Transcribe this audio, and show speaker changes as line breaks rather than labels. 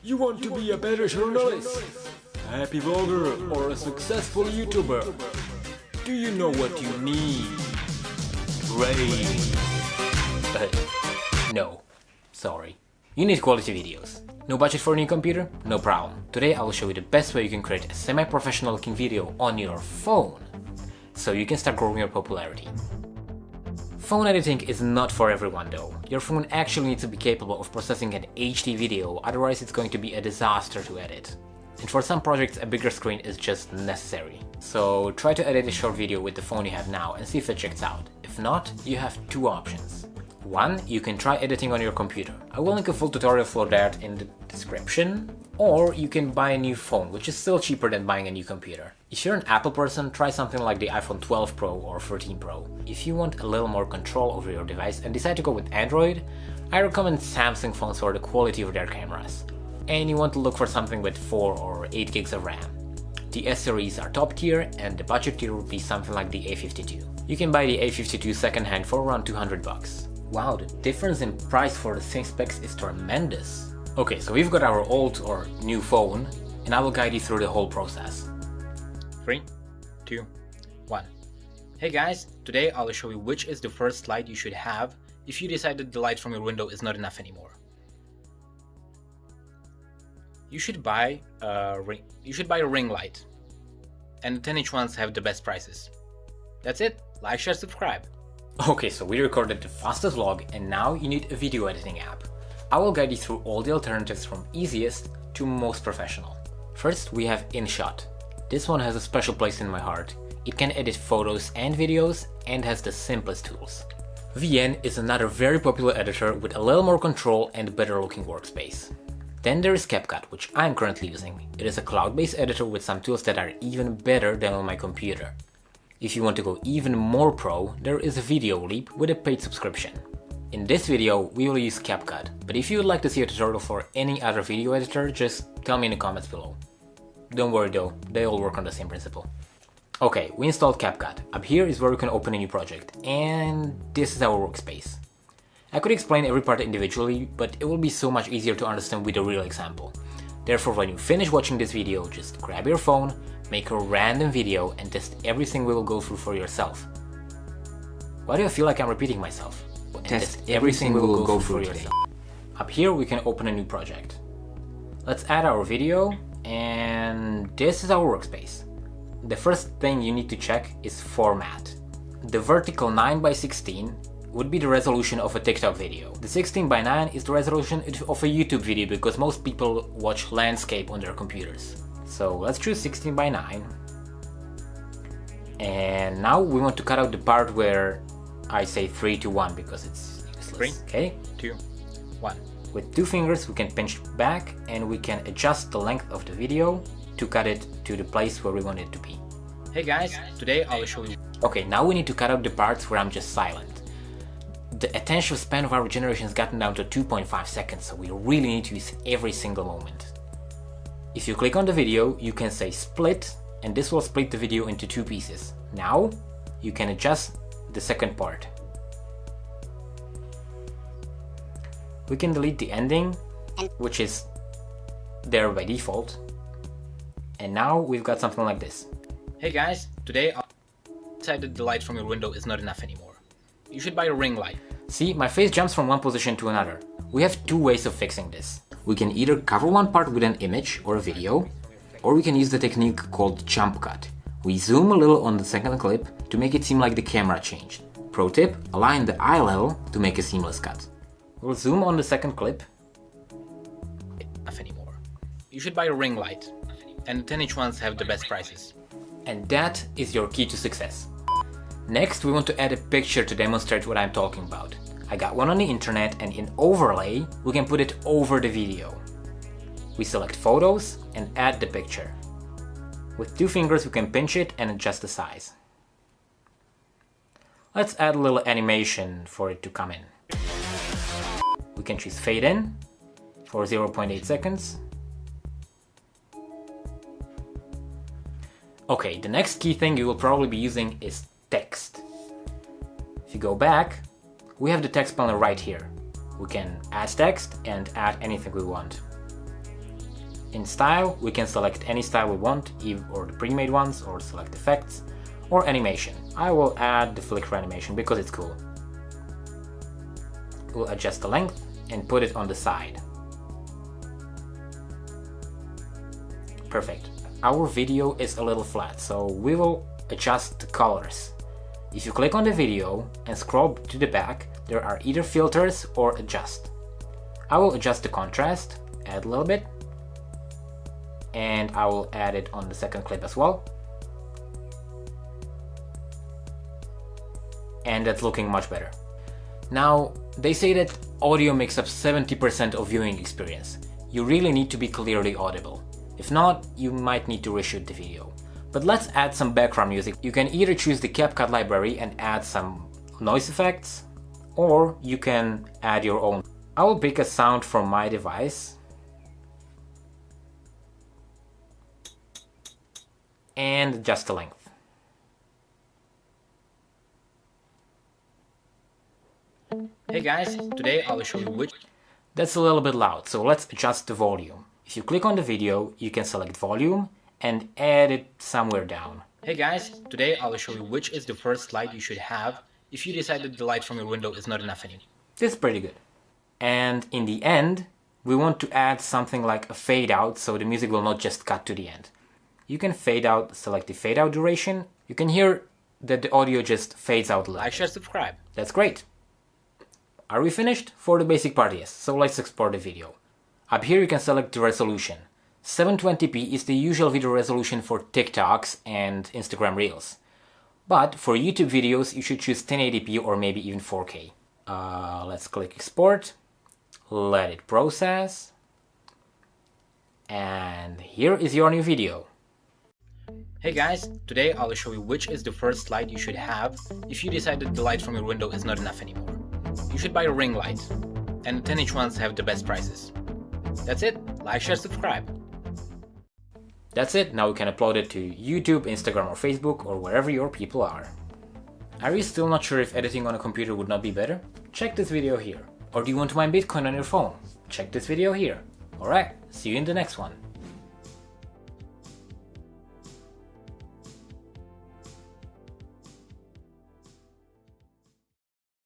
You want to be a better journalist, happy vlogger, or a successful YouTuber? Do you know what you need? Brain. No. Sorry. You need quality videos. No budget for a new computer? No problem. Today I will show you the best way you can create a semi-professional looking video on your phone, so you can start growing your popularity. Phone editing is not for everyone though. Your phone actually needs to be capable of processing an HD video, otherwise it's going to be a disaster to edit. And for some projects a bigger screen is just necessary. So try to edit a short video with the phone you have now and see if it checks out. If not, you have two options. One, you can try editing on your computer. I will link a full tutorial for that in the description. Or you can buy a new phone, which is still cheaper than buying a new computer. If you're an Apple person, try something like the iPhone 12 Pro or 13 Pro. If you want a little more control over your device and decide to go with Android, I recommend Samsung phones for the quality of their cameras. And you want to look for something with 4 or 8 gigs of RAM. The S series are top tier and the budget tier would be something like the A52. You can buy the A52 secondhand for around 200 bucks. Wow, the difference in price for the same specs is tremendous. Okay, so we've got our old or new phone, and I will guide you through the whole process. 3, 2, 1. Hey guys, today I'll show you which is the first light you should have if you decide that the light from your window is not enough anymore. You should buy a ring light, and the 10-inch ones have the best prices. That's it. Like, share, subscribe. Okay, so we recorded the fastest vlog, and now you need a video editing app. I will guide you through all the alternatives from easiest to most professional. First, we have InShot. This one has a special place in my heart. It can edit photos and videos and has the simplest tools. VN is another very popular editor with a little more control and better looking workspace. Then there is CapCut, which I'm currently using. It is a cloud-based editor with some tools that are even better than on my computer. If you want to go even more pro, there is a Videoleap with a paid subscription. In this video, we will use CapCut, but if you would like to see a tutorial for any other video editor, just tell me in the comments below. Don't worry though, they all work on the same principle. Okay, we installed CapCut. Up here is where we can open a new project, and this is our workspace. I could explain every part individually, but it will be so much easier to understand with a real example. Therefore, when you finish watching this video, just grab your phone, make a random video, and test everything we will go through for yourself. Why do I feel like I'm repeating myself? Test everything we will go through yourself. Up here we can open a new project. Let's add our video, and this is our workspace. The first thing you need to check is format. The vertical 9:16 would be the resolution of a TikTok video. The 16:9 is the resolution of a YouTube video because most people watch landscape on their computers. So let's choose 16:9. And now we want to cut out the part where I say 3 to 1 because it's useless. 3, okay? 2, 1. With two fingers we can pinch back and we can adjust the length of the video to cut it to the place where we want it to be. Hey guys, today I'll show you. Okay, now we need to cut out the parts where I'm just silent. The attention span of our generation has gotten down to 2.5 seconds, so we really need to use every single moment. If you click on the video, you can say split, and this will split the video into two pieces. Now, you can adjust the second part. We can delete the ending, which is there by default. And now we've got something like this. Hey guys, today I decided the light from your window is not enough anymore. You should buy a ring light. See, my face jumps from one position to another. We have two ways of fixing this. We can either cover one part with an image or a video, or we can use the technique called jump cut. We zoom a little on the second clip to make it seem like the camera changed. Pro tip, align the eye level to make a seamless cut. We'll zoom on the second clip. Enough anymore. You should buy a ring light, and the 10-inch ones have the best prices. And that is your key to success. Next, we want to add a picture to demonstrate what I'm talking about. I got one on the internet, and in overlay, we can put it over the video. We select photos and add the picture. With two fingers we can pinch it and adjust the size. Let's add a little animation for it to come in. We can choose fade in for 0.8 seconds. Okay, the next key thing you will probably be using is text. If you go back, we have the text panel right here. We can add text and add anything we want. In style, we can select any style we want, or the pre-made ones, or select effects, or animation. I will add the flicker animation because it's cool. We'll adjust the length and put it on the side. Perfect. Our video is a little flat, so we will adjust the colors. If you click on the video and scroll to the back, there are either filters or adjust. I will adjust the contrast, add a little bit, and I will add it on the second clip as well. And that's looking much better. Now, they say that audio makes up 70% of viewing experience. You really need to be clearly audible. If not, you might need to reshoot the video. But let's add some background music. You can either choose the CapCut library and add some noise effects, or you can add your own. I will pick a sound from my device and adjust the length. Hey guys, today I will show you which... That's a little bit loud, so let's adjust the volume. If you click on the video, you can select volume and add it somewhere down. Hey guys, today I will show you which is the first light you should have if you decide that the light from your window is not enough anymore. This is pretty good. And in the end, we want to add something like a fade out so the music will not just cut to the end. You can fade out, select the fade out duration. You can hear that the audio just fades out a little. Like, share, subscribe. That's great. Are we finished? For the basic part, yes. So let's export the video. Up here you can select the resolution. 720p is the usual video resolution for TikToks and Instagram Reels. But for YouTube videos you should choose 1080p or maybe even 4K. Let's click export, let it process, and here is your new video. Hey guys, today I will show you which is the first light you should have if you decide that the light from your window is not enough anymore. You should buy a ring light, and the 10-inch ones have the best prices. That's it, like, share, subscribe. That's it, now you can upload it to YouTube, Instagram or Facebook or wherever your people are. Are you still not sure if editing on a computer would not be better? Check this video here. Or do you want to mine Bitcoin on your phone? Check this video here. Alright, see you in the next one.